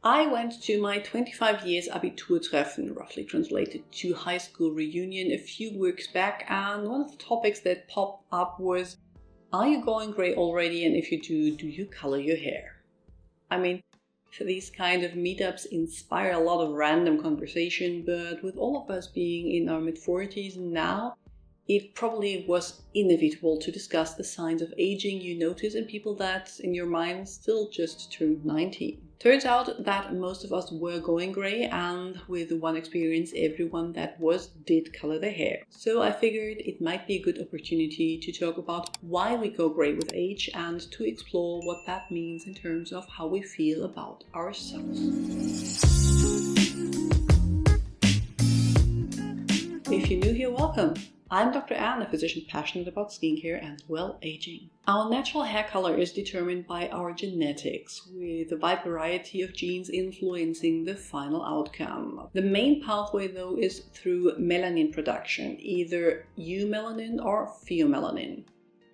I went to my 25 years Abiturtreffen, roughly translated to high school reunion, a few weeks back, and one of the topics that popped up was, are you going grey already, and if you do you color your hair? I mean, these kind of meetups inspire a lot of random conversation, but with all of us being in our mid-40s now, it probably was inevitable to discuss the signs of aging you notice in people that, in your mind, still just turned 19. Turns out that most of us were going grey, and with one experience, everyone that did color their hair. So I figured it might be a good opportunity to talk about why we go grey with age and to explore what that means in terms of how we feel about ourselves. If you're new here, welcome! I'm Dr. Anne, a physician passionate about skincare and well-aging. Our natural hair color is determined by our genetics, with a wide variety of genes influencing the final outcome. The main pathway, though, is through melanin production, either eumelanin or pheomelanin.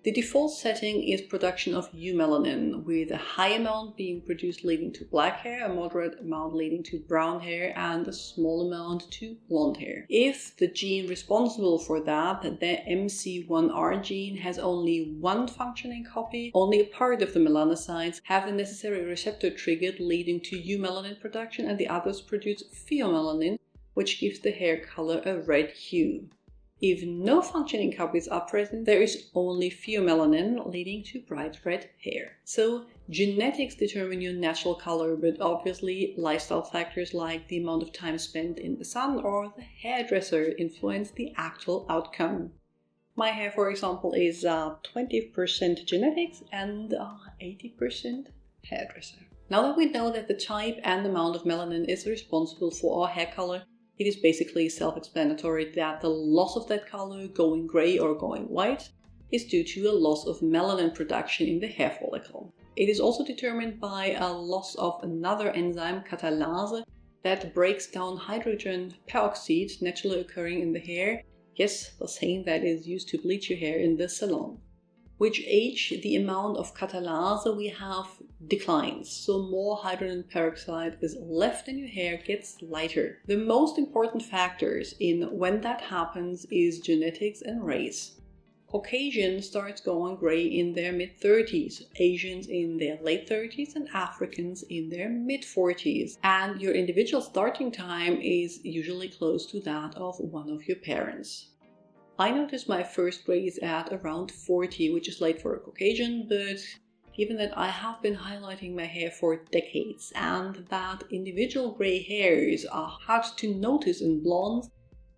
The default setting is production of eumelanin, with a high amount being produced leading to black hair, a moderate amount leading to brown hair, and a small amount to blonde hair. If the gene responsible for that, the MC1R gene, has only one functioning copy, only a part of the melanocytes have the necessary receptor triggered leading to eumelanin production, and the others produce pheomelanin, which gives the hair color a red hue. If no functioning copies are present, there is only pheomelanin, leading to bright red hair. So, genetics determine your natural color, but obviously lifestyle factors like the amount of time spent in the sun or the hairdresser influence the actual outcome. My hair, for example, is 20% genetics and 80% hairdresser. Now that we know that the type and amount of melanin is responsible for our hair color, it is basically self-explanatory that the loss of that color, going grey or going white, is due to a loss of melanin production in the hair follicle. It is also determined by a loss of another enzyme, catalase, that breaks down hydrogen peroxide naturally occurring in the hair. Yes, the same that is used to bleach your hair in the salon. With age, the amount of catalase we have declines, so more hydrogen peroxide is left and your hair gets lighter. The most important factors in when that happens is genetics and race. Caucasian starts going grey in their mid-30s, Asians in their late 30s, and Africans in their mid-40s. And your individual starting time is usually close to that of one of your parents. I noticed my first grays at around 40, which is late for a Caucasian, but given that I have been highlighting my hair for decades and that individual grey hairs are hard to notice in blondes,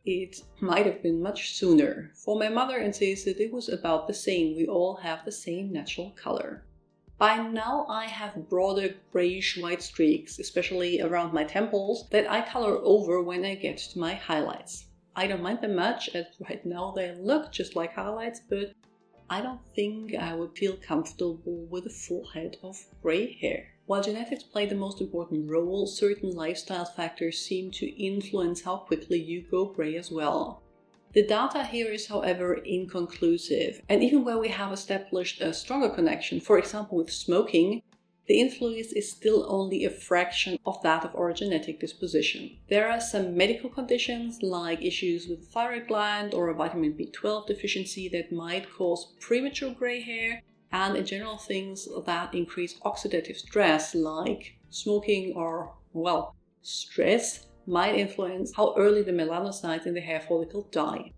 it might have been much sooner. For my mother insisted it was about the same, we all have the same natural color. By now I have broader grayish-white streaks, especially around my temples, that I color over when I get to my highlights. I don't mind them much, as right now they look just like highlights, but I don't think I would feel comfortable with a full head of grey hair. While genetics play the most important role, certain lifestyle factors seem to influence how quickly you go grey as well. The data here is, however, inconclusive, and even where we have established a stronger connection, for example with smoking, the influence is still only a fraction of that of our genetic disposition. There are some medical conditions like issues with the thyroid gland or a vitamin B12 deficiency that might cause premature grey hair, and in general things that increase oxidative stress like smoking or, stress might influence how early the melanocytes in the hair follicle die.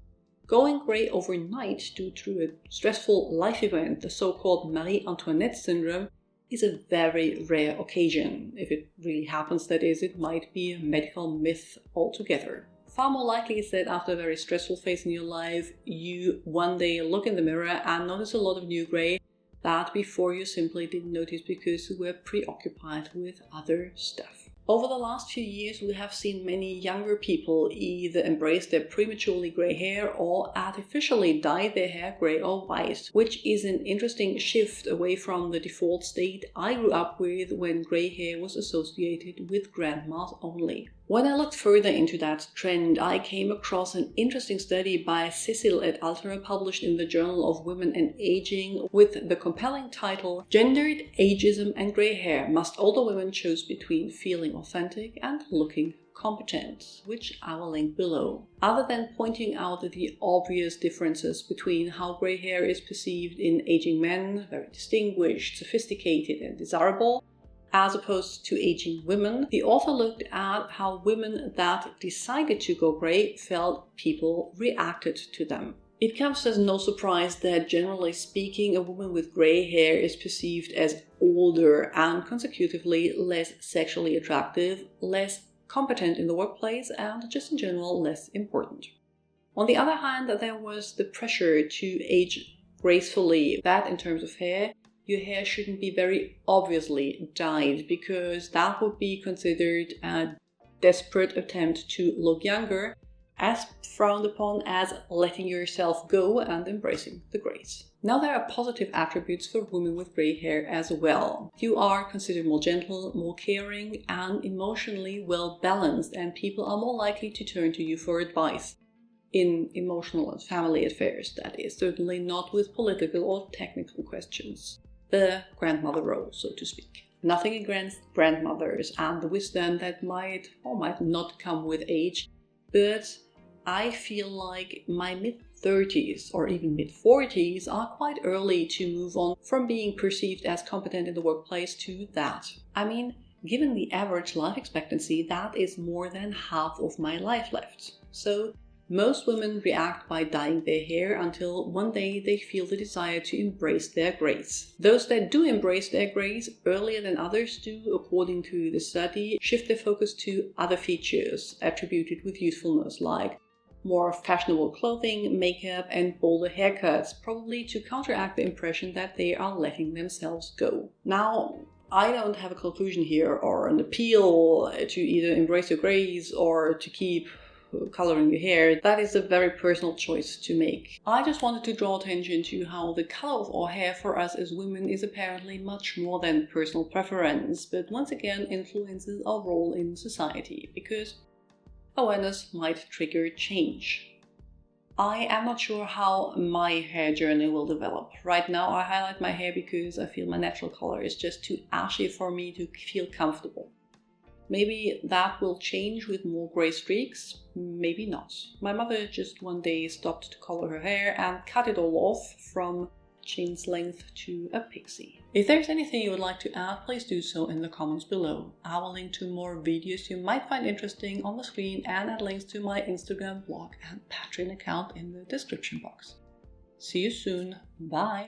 Going grey overnight due to a stressful life event, the so-called Marie Antoinette syndrome, is a very rare occasion. If it really happens, that is, it might be a medical myth altogether. Far more likely is that after a very stressful phase in your life, you one day look in the mirror and notice a lot of new grey that before you simply didn't notice because you were preoccupied with other stuff. Over the last few years, we have seen many younger people either embrace their prematurely grey hair or artificially dye their hair grey or white, which is an interesting shift away from the default state I grew up with when grey hair was associated with grandmas only. When I looked further into that trend, I came across an interesting study by Cecil et al. Published in the Journal of Women and Aging with the compelling title, Gendered Ageism and Grey Hair, Must Older Women Choose Between Feeling Authentic and Looking Competent, which I will link below. Other than pointing out the obvious differences between how grey hair is perceived in aging men, very distinguished, sophisticated and desirable, as opposed to aging women, the author looked at how women that decided to go grey felt people reacted to them. It comes as no surprise that, generally speaking, a woman with grey hair is perceived as older and consecutively less sexually attractive, less competent in the workplace, and just in general less important. On the other hand, there was the pressure to age gracefully, that in terms of hair, your hair shouldn't be very obviously dyed because that would be considered a desperate attempt to look younger, as frowned upon as letting yourself go and embracing the grays. Now there are positive attributes for women with grey hair as well. You are considered more gentle, more caring, and emotionally well balanced, and people are more likely to turn to you for advice. In emotional and family affairs, that is, certainly not with political or technical questions. The grandmother role, so to speak. Nothing against grandmothers and the wisdom that might or might not come with age, but I feel like my mid-30s or even mid-40s are quite early to move on from being perceived as competent in the workplace to that. I mean, given the average life expectancy, that is more than half of my life left. So most women react by dyeing their hair until one day they feel the desire to embrace their grays. Those that do embrace their grays earlier than others do, according to the study, shift their focus to other features attributed with youthfulness, like more fashionable clothing, makeup, and bolder haircuts, probably to counteract the impression that they are letting themselves go. Now, I don't have a conclusion here or an appeal to either embrace your grays or to keep coloring your hair. That is a very personal choice to make. I just wanted to draw attention to how the color of our hair for us as women is apparently much more than personal preference, but once again influences our role in society, because awareness might trigger change. I am not sure how my hair journey will develop. Right now I highlight my hair because I feel my natural color is just too ashy for me to feel comfortable. Maybe that will change with more grey streaks, maybe not. My mother just one day stopped to color her hair and cut it all off from chin's length to a pixie. If there's anything you would like to add, please do so in the comments below. I will link to more videos you might find interesting on the screen and add links to my Instagram, blog and Patreon account in the description box. See you soon. Bye!